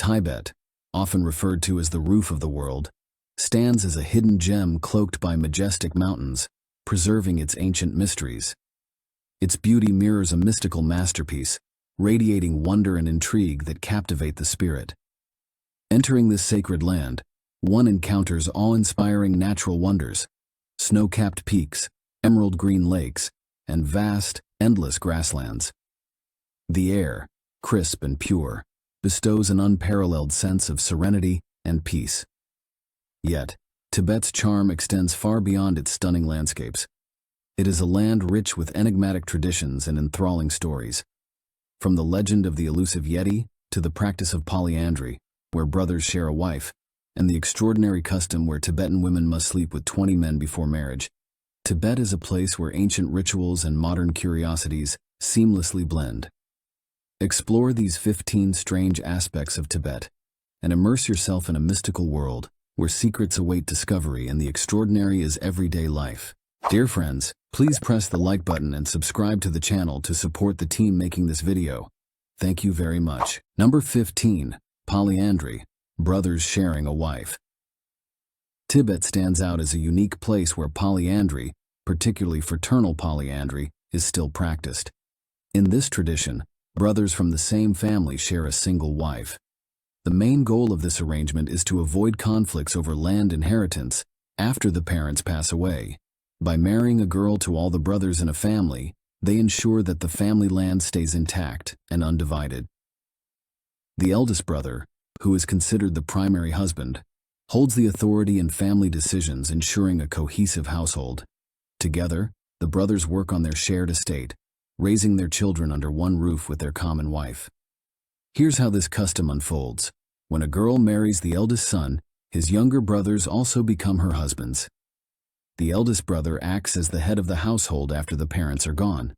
Tibet, often referred to as the roof of the world, stands as a hidden gem cloaked by majestic mountains, preserving its ancient mysteries. Its beauty mirrors a mystical masterpiece, radiating wonder and intrigue that captivate the spirit. Entering this sacred land, one encounters awe-inspiring natural wonders, snow-capped peaks, emerald green lakes, and vast, endless grasslands. The air, crisp and pure, bestows an unparalleled sense of serenity and peace. Yet, Tibet's charm extends far beyond its stunning landscapes. It is a land rich with enigmatic traditions and enthralling stories. From the legend of the elusive Yeti to the practice of polyandry, where brothers share a wife, and the extraordinary custom where Tibetan women must sleep with 20 men before marriage, Tibet is a place where ancient rituals and modern curiosities seamlessly blend. Explore these 15 strange aspects of Tibet and immerse yourself in a mystical world where secrets await discovery and the extraordinary is everyday life. Dear friends, please press the like button and subscribe to the channel to support the team making this video. Thank you very much. Number 15. Polyandry, brothers sharing a wife. Tibet stands out as a unique place where polyandry, particularly fraternal polyandry, is still practiced. In this tradition, brothers from the same family share a single wife. The main goal of this arrangement is to avoid conflicts over land inheritance after the parents pass away. By marrying a girl to all the brothers in a family, they ensure that the family land stays intact and undivided. The eldest brother, who is considered the primary husband, holds the authority in family decisions, ensuring a cohesive household. Together, the brothers work on their shared estate, raising their children under one roof with their common wife. Here's how this custom unfolds. When a girl marries the eldest son, his younger brothers also become her husbands. The eldest brother acts as the head of the household after the parents are gone.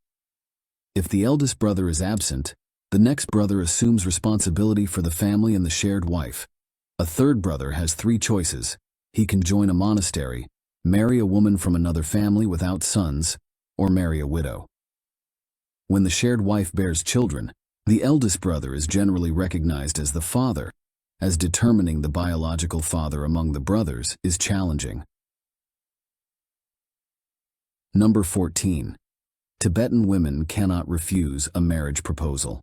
If the eldest brother is absent, the next brother assumes responsibility for the family and the shared wife. A third brother has 3 choices. He can join a monastery, marry a woman from another family without sons, or marry a widow. When the shared wife bears children, the eldest brother is generally recognized as the father, as determining the biological father among the brothers is challenging. Number 14. Tibetan women cannot refuse a marriage proposal.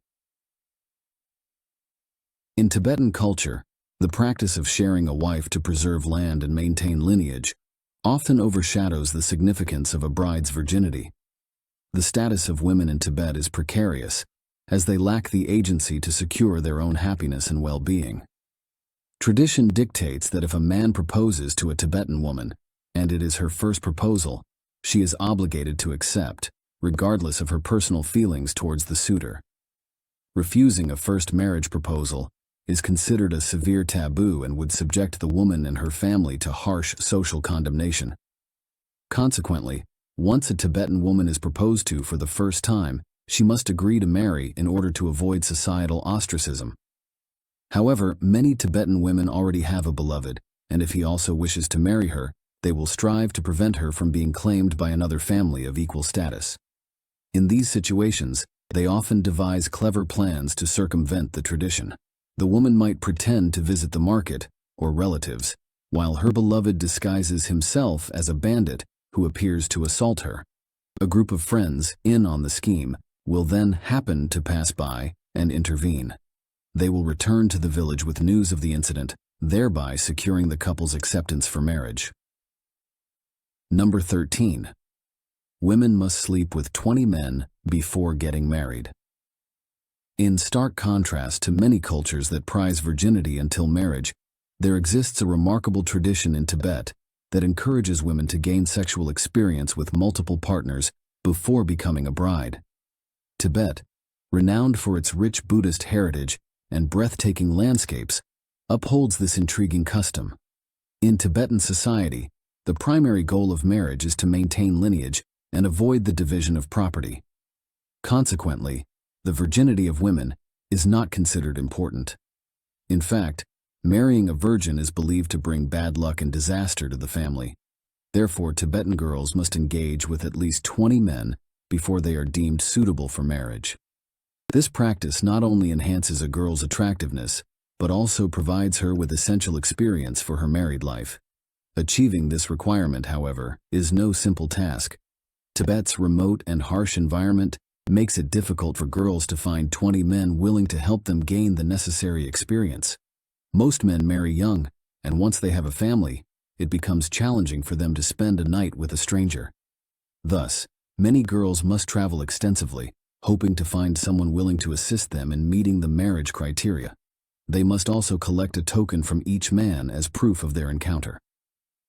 In Tibetan culture, the practice of sharing a wife to preserve land and maintain lineage often overshadows the significance of a bride's virginity. The status of women in Tibet is precarious, as they lack the agency to secure their own happiness and well-being. Tradition dictates that if a man proposes to a Tibetan woman, and it is her first proposal, she is obligated to accept, regardless of her personal feelings towards the suitor. Refusing a first marriage proposal is considered a severe taboo and would subject the woman and her family to harsh social condemnation. Consequently, once a Tibetan woman is proposed to for the first time, she must agree to marry in order to avoid societal ostracism. However, many Tibetan women already have a beloved, and if he also wishes to marry her, they will strive to prevent her from being claimed by another family of equal status. In these situations, they often devise clever plans to circumvent the tradition. The woman might pretend to visit the market or relatives, while her beloved disguises himself as a bandit who appears to assault her. A group of friends, in on the scheme, will then happen to pass by and intervene. They will return to the village with news of the incident, thereby securing the couple's acceptance for marriage. Number 13. Women must sleep with 20 men before getting married. In stark contrast to many cultures that prize virginity until marriage, there exists a remarkable tradition in Tibet that encourages women to gain sexual experience with multiple partners before becoming a bride. Tibet, renowned for its rich Buddhist heritage and breathtaking landscapes, upholds this intriguing custom. In Tibetan society, the primary goal of marriage is to maintain lineage and avoid the division of property. Consequently, the virginity of women is not considered important. In fact, marrying a virgin is believed to bring bad luck and disaster to the family. Therefore, Tibetan girls must engage with at least 20 men before they are deemed suitable for marriage. This practice not only enhances a girl's attractiveness, but also provides her with essential experience for her married life. Achieving this requirement, however, is no simple task. Tibet's remote and harsh environment makes it difficult for girls to find 20 men willing to help them gain the necessary experience. Most men marry young, and once they have a family, it becomes challenging for them to spend a night with a stranger. Thus, many girls must travel extensively, hoping to find someone willing to assist them in meeting the marriage criteria. They must also collect a token from each man as proof of their encounter.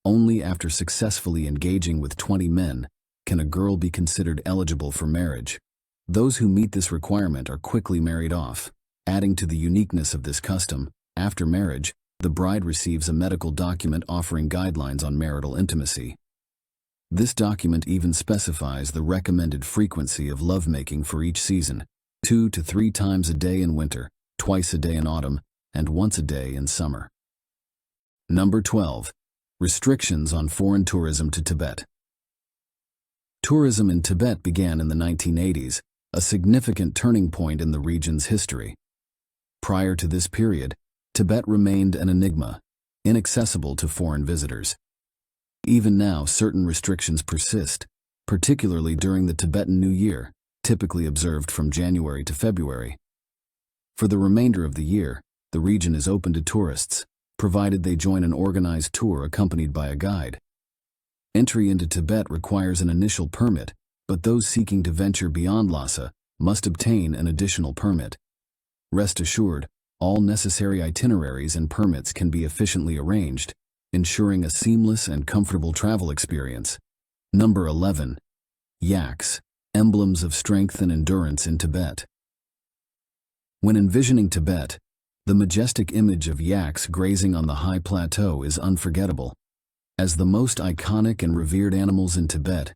Only after successfully engaging with 20 men can a girl be considered eligible for marriage. Those who meet this requirement are quickly married off. Adding to the uniqueness of this custom, after marriage, the bride receives a medical document offering guidelines on marital intimacy. This document even specifies the recommended frequency of lovemaking for each season: 2 to 3 times a day in winter, twice a day in autumn, and once a day in summer. Number 12. Restrictions on foreign tourism to Tibet. Tourism in Tibet began in the 1980s, a significant turning point in the region's history. Prior to this period, Tibet remained an enigma, inaccessible to foreign visitors. Even now, certain restrictions persist, particularly during the Tibetan New Year, typically observed from January to February. For the remainder of the year, the region is open to tourists, provided they join an organized tour accompanied by a guide. Entry into Tibet requires an initial permit, but those seeking to venture beyond Lhasa must obtain an additional permit. Rest assured, all necessary itineraries and permits can be efficiently arranged, ensuring a seamless and comfortable travel experience. Number 11. Yaks, emblems of strength and endurance in Tibet. When envisioning Tibet, the majestic image of yaks grazing on the high plateau is unforgettable. As the most iconic and revered animals in Tibet,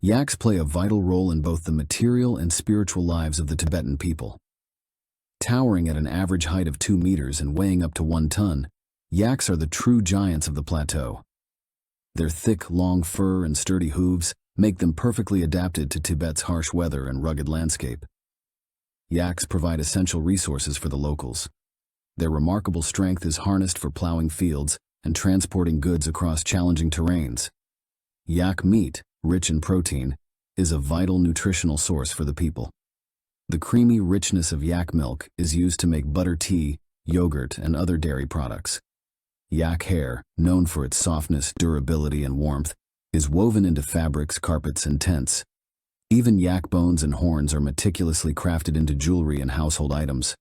yaks play a vital role in both the material and spiritual lives of the Tibetan people. Towering at an average height of 2 meters and weighing up to 1 ton, yaks are the true giants of the plateau. Their thick, long fur and sturdy hooves make them perfectly adapted to Tibet's harsh weather and rugged landscape. Yaks provide essential resources for the locals. Their remarkable strength is harnessed for plowing fields and transporting goods across challenging terrains. Yak meat, rich in protein, is a vital nutritional source for the people. The creamy richness of yak milk is used to make butter tea, yogurt, and other dairy products. Yak hair, known for its softness, durability, and warmth, is woven into fabrics, carpets, and tents. Even yak bones and horns are meticulously crafted into jewelry and household items.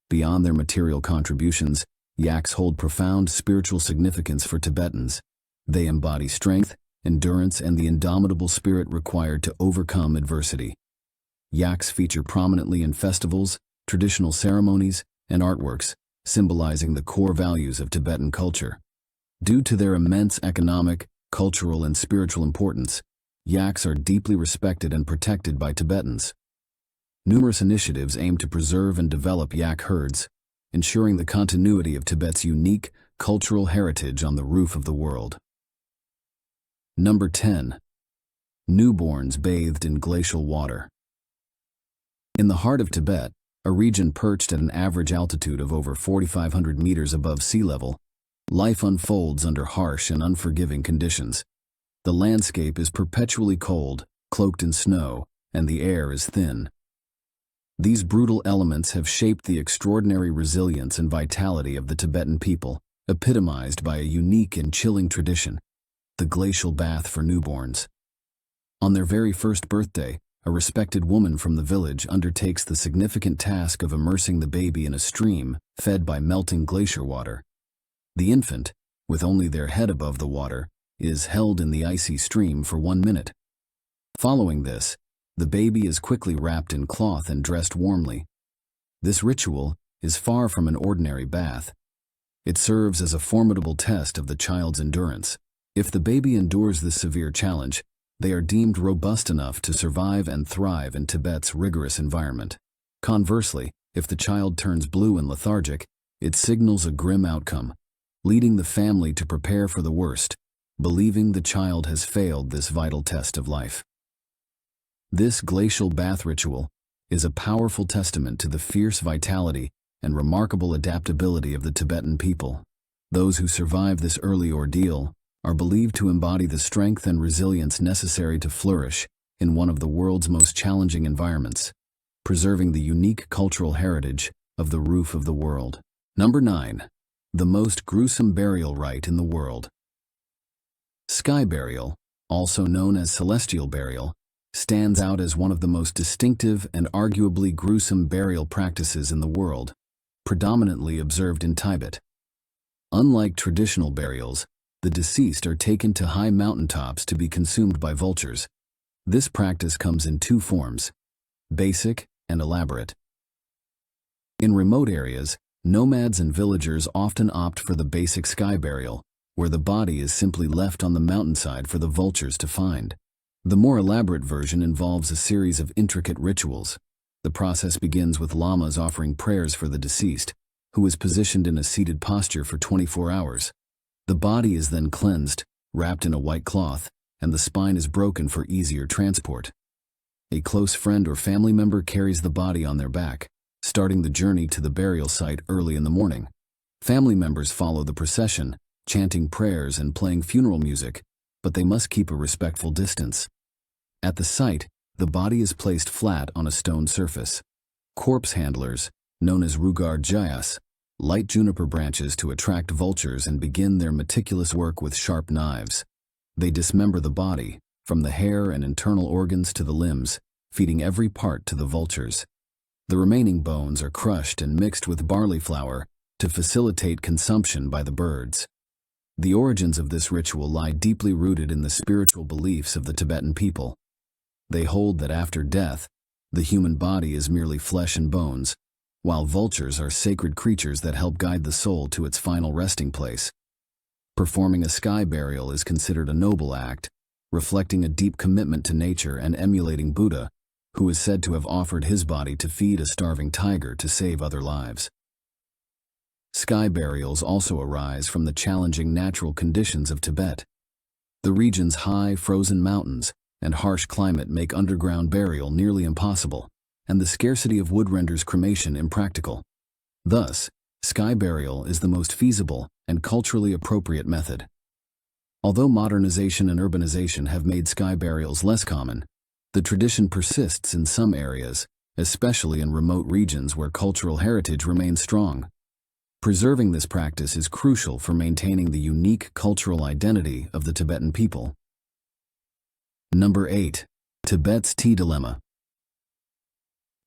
Beyond their material contributions, yaks hold profound spiritual significance for Tibetans. They embody strength, endurance, and the indomitable spirit required to overcome adversity. Yaks feature prominently in festivals, traditional ceremonies, and artworks, symbolizing the core values of Tibetan culture. Due to their immense economic, cultural, and spiritual importance, yaks are deeply respected and protected by Tibetans. Numerous initiatives aim to preserve and develop yak herds, ensuring the continuity of Tibet's unique cultural heritage on the roof of the world. Number 10. Newborns bathed in glacial water. In the heart of Tibet, a region perched at an average altitude of over 4,500 meters above sea level, life unfolds under harsh and unforgiving conditions. The landscape is perpetually cold, cloaked in snow, and the air is thin. These brutal elements have shaped the extraordinary resilience and vitality of the Tibetan people, epitomized by a unique and chilling tradition: the glacial bath for newborns. On their very first birthday, a respected woman from the village undertakes the significant task of immersing the baby in a stream fed by melting glacier water. The infant, with only their head above the water, is held in the icy stream for 1 minute. Following this, the baby is quickly wrapped in cloth and dressed warmly. This ritual is far from an ordinary bath. It serves as a formidable test of the child's endurance. If the baby endures this severe challenge, they are deemed robust enough to survive and thrive in Tibet's rigorous environment. Conversely, if the child turns blue and lethargic, it signals a grim outcome, leading the family to prepare for the worst, believing the child has failed this vital test of life. This glacial bath ritual is a powerful testament to the fierce vitality and remarkable adaptability of the Tibetan people. Those who survive this early ordeal are believed to embody the strength and resilience necessary to flourish in one of the world's most challenging environments, preserving the unique cultural heritage of the roof of the world. Number 9. The most gruesome burial rite in the world. Sky burial, also known as celestial burial, stands out as one of the most distinctive and arguably gruesome burial practices in the world, predominantly observed in Tibet. Unlike traditional burials, the deceased are taken to high mountaintops to be consumed by vultures. This practice comes in two forms: basic and elaborate. In remote areas, nomads and villagers often opt for the basic sky burial, where the body is simply left on the mountainside for the vultures to find. The more elaborate version involves a series of intricate rituals. The process begins with lamas offering prayers for the deceased, who is positioned in a seated posture for 24 hours. The body is then cleansed, wrapped in a white cloth, and the spine is broken for easier transport. A close friend or family member carries the body on their back, starting the journey to the burial site early in the morning. Family members follow the procession, chanting prayers and playing funeral music, but they must keep a respectful distance. At the site, the body is placed flat on a stone surface. Corpse handlers, known as rugar jayas, light juniper branches to attract vultures and begin their meticulous work with sharp knives. They dismember the body, from the hair and internal organs to the limbs, feeding every part to the vultures. The remaining bones are crushed and mixed with barley flour to facilitate consumption by the birds. The origins of this ritual lie deeply rooted in the spiritual beliefs of the Tibetan people. They hold that after death, the human body is merely flesh and bones, while vultures are sacred creatures that help guide the soul to its final resting place. Performing a sky burial is considered a noble act, reflecting a deep commitment to nature and emulating Buddha, who is said to have offered his body to feed a starving tiger to save other lives. Sky burials also arise from the challenging natural conditions of Tibet. The region's high, frozen mountains and harsh climate make underground burial nearly impossible, and the scarcity of wood renders cremation impractical. Thus, sky burial is the most feasible and culturally appropriate method. Although modernization and urbanization have made sky burials less common, the tradition persists in some areas, especially in remote regions where cultural heritage remains strong. Preserving this practice is crucial for maintaining the unique cultural identity of the Tibetan people. Number 8. Tibet's tea dilemma.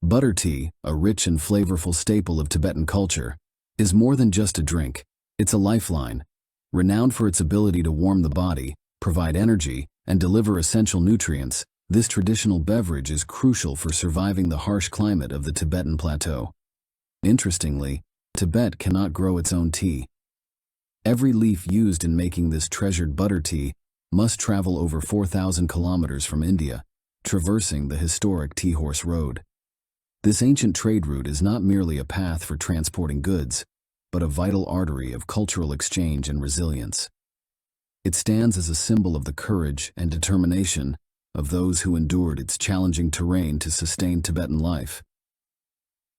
Butter tea, a rich and flavorful staple of Tibetan culture, is more than just a drink. It's a lifeline. Renowned for its ability to warm the body, provide energy, and deliver essential nutrients, this traditional beverage is crucial for surviving the harsh climate of the Tibetan plateau. Interestingly, Tibet cannot grow its own tea. Every leaf used in making this treasured butter tea must travel over 4,000 kilometers from India, traversing the historic Tea Horse Road. This ancient trade route is not merely a path for transporting goods, but a vital artery of cultural exchange and resilience. It stands as a symbol of the courage and determination of those who endured its challenging terrain to sustain Tibetan life.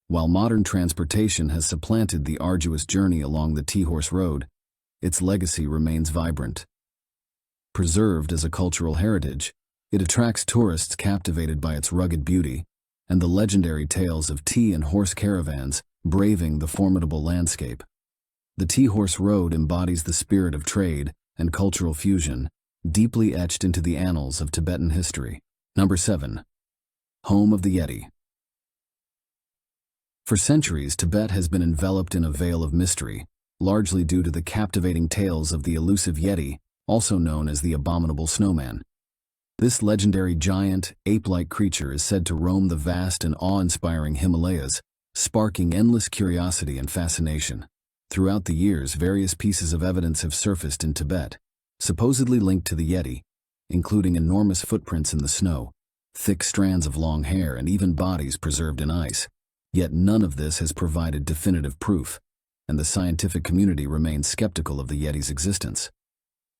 While modern transportation has supplanted the arduous journey along the Tea Horse Road, its legacy remains vibrant. Preserved as a cultural heritage, it attracts tourists captivated by its rugged beauty and the legendary tales of tea and horse caravans braving the formidable landscape. The Tea Horse Road embodies the spirit of trade and cultural fusion, deeply etched into the annals of Tibetan history. Number 7. Home of the Yeti. For centuries, Tibet has been enveloped in a veil of mystery, largely due to the captivating tales of the elusive Yeti, also known as the Abominable Snowman. This legendary giant, ape-like creature is said to roam the vast and awe-inspiring Himalayas, sparking endless curiosity and fascination. Throughout the years, various pieces of evidence have surfaced in Tibet, supposedly linked to the Yeti, including enormous footprints in the snow, thick strands of long hair, and even bodies preserved in ice. Yet none of this has provided definitive proof, and the scientific community remains skeptical of the Yeti's existence.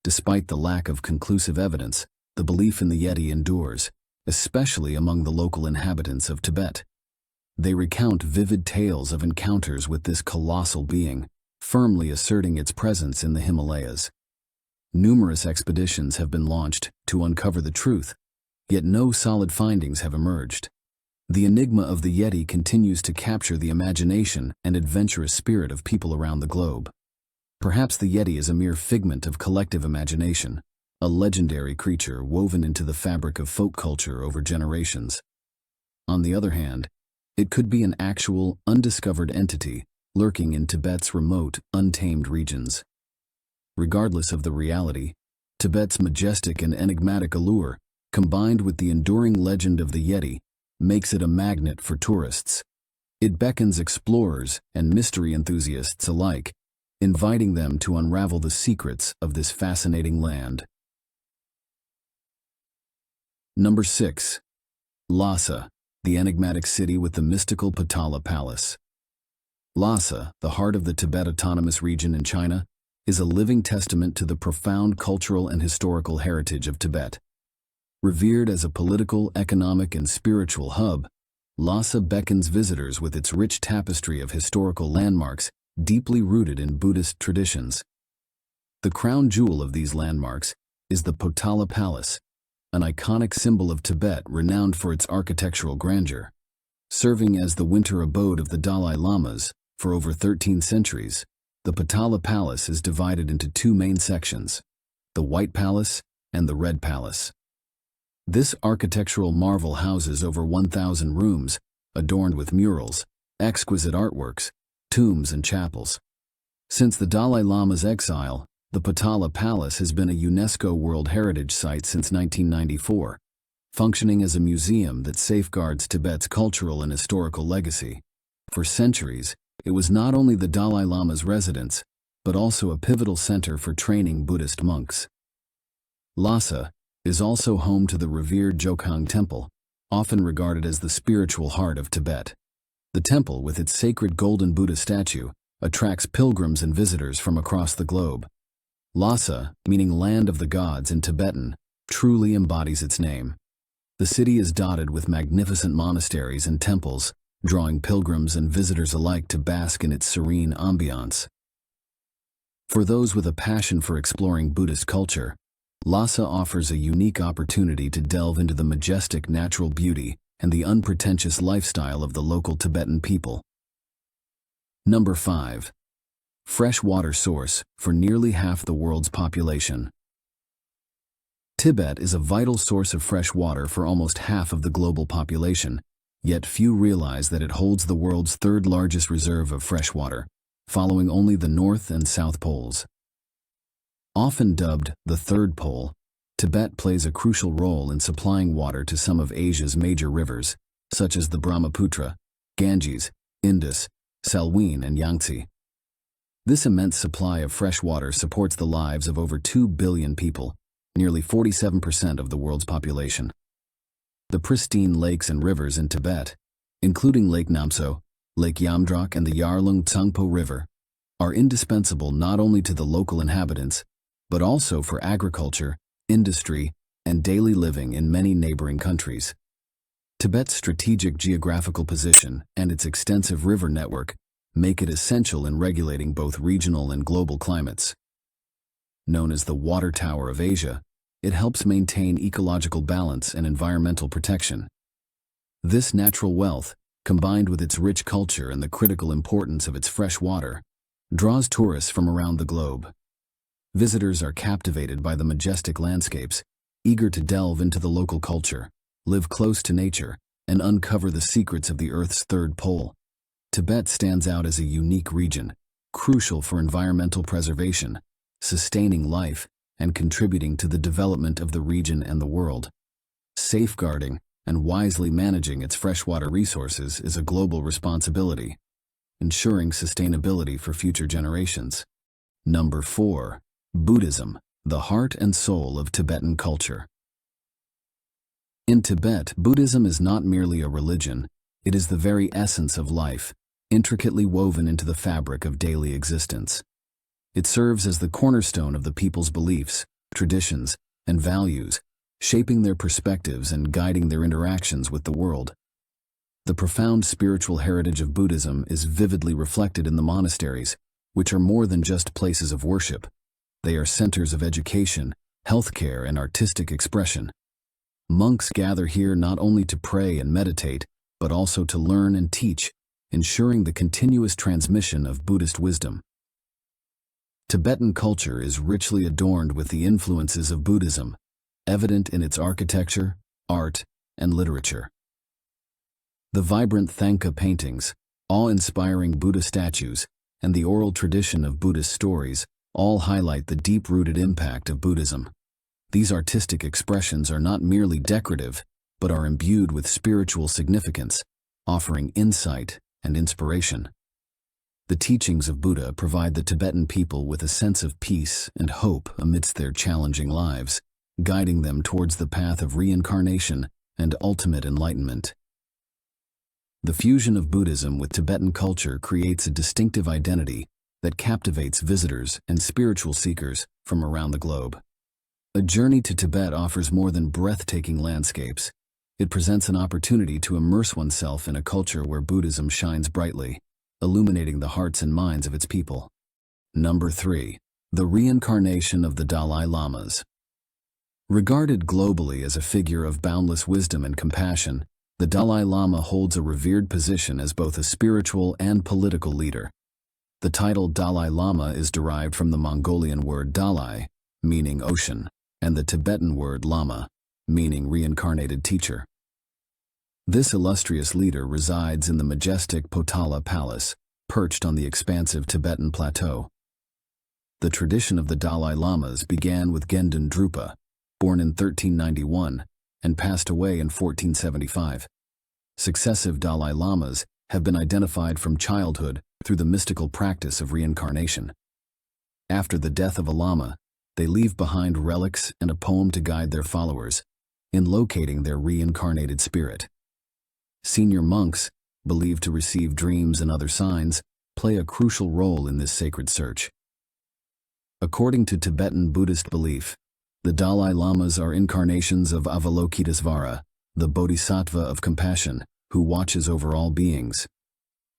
Despite the lack of conclusive evidence, the belief in the Yeti endures, especially among the local inhabitants of Tibet. They recount vivid tales of encounters with this colossal being, firmly asserting its presence in the Himalayas. Numerous expeditions have been launched to uncover the truth, yet no solid findings have emerged. The enigma of the Yeti continues to capture the imagination and adventurous spirit of people around the globe. Perhaps the Yeti is a mere figment of collective imagination, a legendary creature woven into the fabric of folk culture over generations. On the other hand, it could be an actual, undiscovered entity lurking in Tibet's remote, untamed regions. Regardless of the reality, Tibet's majestic and enigmatic allure, combined with the enduring legend of the Yeti, makes it a magnet for tourists. It beckons explorers and mystery enthusiasts alike, inviting them to unravel the secrets of this fascinating land. Number 6. Lhasa, the enigmatic city with the mystical Potala Palace. Lhasa, the heart of the Tibet Autonomous Region in China, is a living testament to the profound cultural and historical heritage of Tibet. Revered as a political, economic, and spiritual hub, Lhasa beckons visitors with its rich tapestry of historical landmarks deeply rooted in Buddhist traditions. The crown jewel of these landmarks is the Potala Palace, an iconic symbol of Tibet renowned for its architectural grandeur. Serving as the winter abode of the Dalai Lamas for over 13 centuries, the Potala Palace is divided into two main sections, the White Palace and the Red Palace. This architectural marvel houses over 1,000 rooms, adorned with murals, exquisite artworks, tombs, and chapels. Since the Dalai Lama's exile, the Potala Palace has been a UNESCO World Heritage Site since 1994, functioning as a museum that safeguards Tibet's cultural and historical legacy. For centuries, it was not only the Dalai Lama's residence, but also a pivotal center for training Buddhist monks. Lhasa is also home to the revered Jokhang Temple, often regarded as the spiritual heart of Tibet. The temple, with its sacred golden Buddha statue, attracts pilgrims and visitors from across the globe. Lhasa, meaning land of the gods in Tibetan, truly embodies its name. The city is dotted with magnificent monasteries and temples, drawing pilgrims and visitors alike to bask in its serene ambiance. For those with a passion for exploring Buddhist culture, Lhasa offers a unique opportunity to delve into the majestic natural beauty and the unpretentious lifestyle of the local Tibetan people. Number 5. Fresh water source for nearly half the world's population. Tibet is a vital source of fresh water for almost half of the global population, yet few realize that it holds the world's third largest reserve of fresh water, following only the North and South Poles. Often dubbed the Third Pole, Tibet plays a crucial role in supplying water to some of Asia's major rivers, such as the Brahmaputra, Ganges, Indus, Salween, and Yangtze. This immense supply of fresh water supports the lives of over 2 billion people, nearly 47% of the world's population. The pristine lakes and rivers in Tibet, including Lake Namso, Lake Yamdrok, and the Yarlung Tsangpo River, are indispensable not only to the local inhabitants, but also for agriculture, industry, and daily living in many neighboring countries. Tibet's strategic geographical position and its extensive river network make it essential in regulating both regional and global climates. Known as the Water Tower of Asia, it helps maintain ecological balance and environmental protection. This natural wealth, combined with its rich culture and the critical importance of its fresh water, draws tourists from around the globe. Visitors are captivated by the majestic landscapes, eager to delve into the local culture, live close to nature, and uncover the secrets of the Earth's third pole. Tibet stands out as a unique region, crucial for environmental preservation, sustaining life, and contributing to the development of the region and the world. Safeguarding and wisely managing its freshwater resources is a global responsibility, ensuring sustainability for future generations. Number 4. Buddhism, the heart and soul of Tibetan culture. In Tibet, Buddhism is not merely a religion, it is the very essence of life, intricately woven into the fabric of daily existence. It serves as the cornerstone of the people's beliefs, traditions, and values, shaping their perspectives and guiding their interactions with the world. The profound spiritual heritage of Buddhism is vividly reflected in the monasteries, which are more than just places of worship. They are centers of education, healthcare, and artistic expression. Monks gather here not only to pray and meditate, but also to learn and teach, ensuring the continuous transmission of Buddhist wisdom. Tibetan culture is richly adorned with the influences of Buddhism, evident in its architecture, art, and literature. The vibrant Thangka paintings, awe-inspiring Buddha statues, and the oral tradition of Buddhist stories all highlight the deep-rooted impact of Buddhism. These artistic expressions are not merely decorative, but are imbued with spiritual significance, offering insight and inspiration. The teachings of Buddha provide the Tibetan people with a sense of peace and hope amidst their challenging lives, guiding them towards the path of reincarnation and ultimate enlightenment. The fusion of Buddhism with Tibetan culture creates a distinctive identity that captivates visitors and spiritual seekers from around the globe. A journey to Tibet offers more than breathtaking landscapes. It presents an opportunity to immerse oneself in a culture where Buddhism shines brightly, illuminating the hearts and minds of its people. Number 3. The reincarnation of the Dalai Lamas. Regarded globally as a figure of boundless wisdom and compassion, the Dalai Lama holds a revered position as both a spiritual and political leader. The title Dalai Lama is derived from the Mongolian word Dalai, meaning ocean, and the Tibetan word Lama, meaning reincarnated teacher. This illustrious leader resides in the majestic Potala Palace, perched on the expansive Tibetan plateau. The tradition of the Dalai Lamas began with Gendun Drupa, born in 1391, and passed away in 1475. Successive Dalai Lamas have been identified from childhood through the mystical practice of reincarnation. After the death of a Lama, they leave behind relics and a poem to guide their followers in locating their reincarnated spirit. Senior monks, believed to receive dreams and other signs, play a crucial role in this sacred search. According to Tibetan Buddhist belief, the Dalai Lamas are incarnations of Avalokitesvara, the Bodhisattva of compassion, who watches over all beings.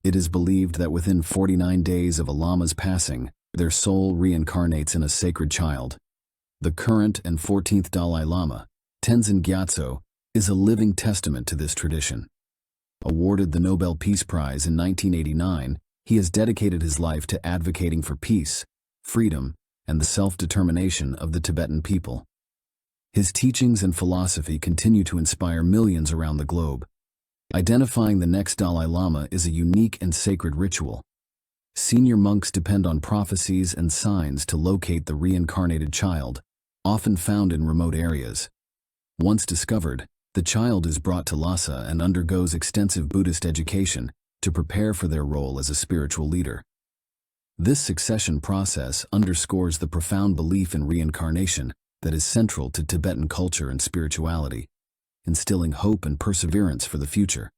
It is believed that within 49 days of a Lama's passing, their soul reincarnates in a sacred child. The current and 14th Dalai Lama, Tenzin Gyatso, is a living testament to this tradition. Awarded the Nobel Peace Prize in 1989, he has dedicated his life to advocating for peace, freedom, and the self-determination of the Tibetan people. His teachings and philosophy continue to inspire millions around the globe. Identifying the next Dalai Lama is a unique and sacred ritual. Senior monks depend on prophecies and signs to locate the reincarnated child, often found in remote areas. Once discovered, the child is brought to Lhasa and undergoes extensive Buddhist education to prepare for their role as a spiritual leader. This succession process underscores the profound belief in reincarnation that is central to Tibetan culture and spirituality, instilling hope and perseverance for the future.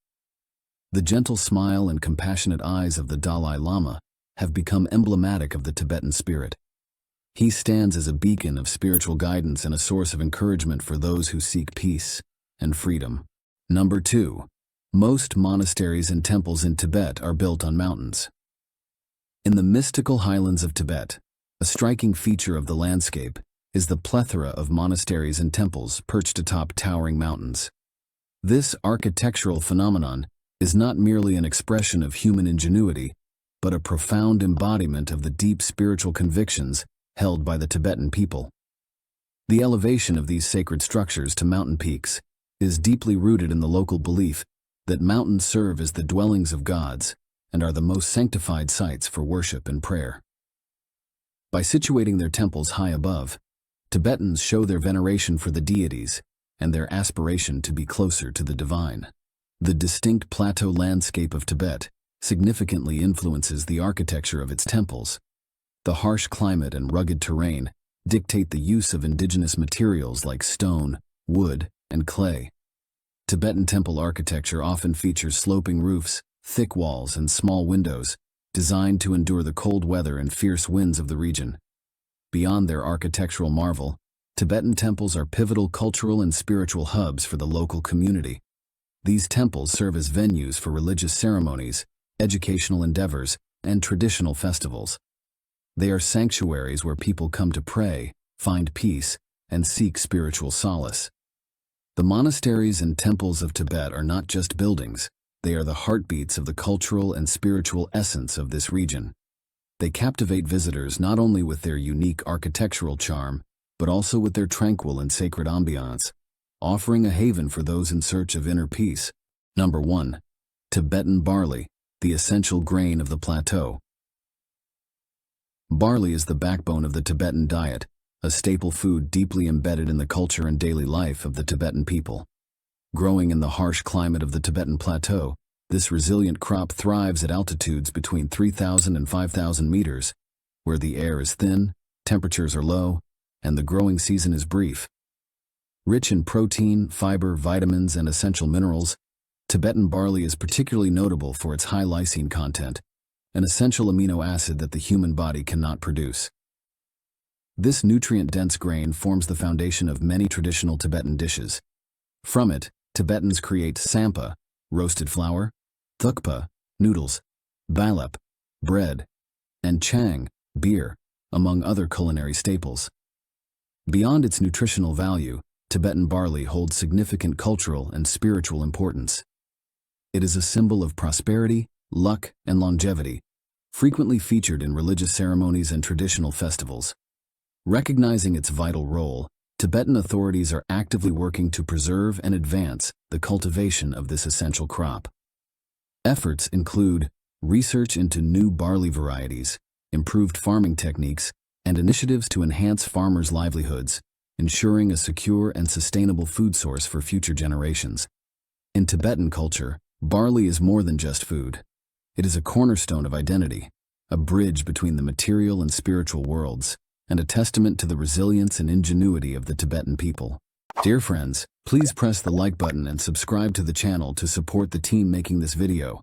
The gentle smile and compassionate eyes of the Dalai Lama have become emblematic of the Tibetan spirit. He stands as a beacon of spiritual guidance and a source of encouragement for those who seek peace and freedom. Number 2. Most monasteries and temples in Tibet are built on mountains. In the mystical highlands of Tibet, a striking feature of the landscape is the plethora of monasteries and temples perched atop towering mountains. This architectural phenomenon is not merely an expression of human ingenuity, but a profound embodiment of the deep spiritual convictions held by the Tibetan people. The elevation of these sacred structures to mountain peaks is deeply rooted in the local belief that mountains serve as the dwellings of gods and are the most sanctified sites for worship and prayer. By situating their temples high above, Tibetans show their veneration for the deities and their aspiration to be closer to the divine. The distinct plateau landscape of Tibet significantly influences the architecture of its temples. The harsh climate and rugged terrain dictate the use of indigenous materials like stone, wood, and clay. Tibetan temple architecture often features sloping roofs, thick walls, and small windows, designed to endure the cold weather and fierce winds of the region. Beyond their architectural marvel, Tibetan temples are pivotal cultural and spiritual hubs for the local community. These temples serve as venues for religious ceremonies, educational endeavors, and traditional festivals. They are sanctuaries where people come to pray, find peace, and seek spiritual solace. The monasteries and temples of Tibet are not just buildings, they are the heartbeats of the cultural and spiritual essence of this region. They captivate visitors not only with their unique architectural charm, but also with their tranquil and sacred ambiance, offering a haven for those in search of inner peace. Number 1. Tibetan barley, the essential grain of the plateau. Barley is the backbone of the Tibetan diet, a staple food deeply embedded in the culture and daily life of the Tibetan people. Growing in the harsh climate of the Tibetan plateau, this resilient crop thrives at altitudes between 3,000 and 5,000 meters, where the air is thin, temperatures are low, and the growing season is brief. Rich in protein, fiber, vitamins, and essential minerals, Tibetan barley is particularly notable for its high lysine content, an essential amino acid that the human body cannot produce. This nutrient-dense grain forms the foundation of many traditional Tibetan dishes. From it, Tibetans create sampa, roasted flour, thukpa, noodles, balep, bread, and chang, beer, among other culinary staples. Beyond its nutritional value, Tibetan barley holds significant cultural and spiritual importance. It is a symbol of prosperity, luck, and longevity, frequently featured in religious ceremonies and traditional festivals. Recognizing its vital role, Tibetan authorities are actively working to preserve and advance the cultivation of this essential crop. Efforts include research into new barley varieties, improved farming techniques, and initiatives to enhance farmers' livelihoods, ensuring a secure and sustainable food source for future generations. In Tibetan culture, barley is more than just food. It is a cornerstone of identity, a bridge between the material and spiritual worlds, and a testament to the resilience and ingenuity of the Tibetan people. Dear friends, please press the like button and subscribe to the channel to support the team making this video.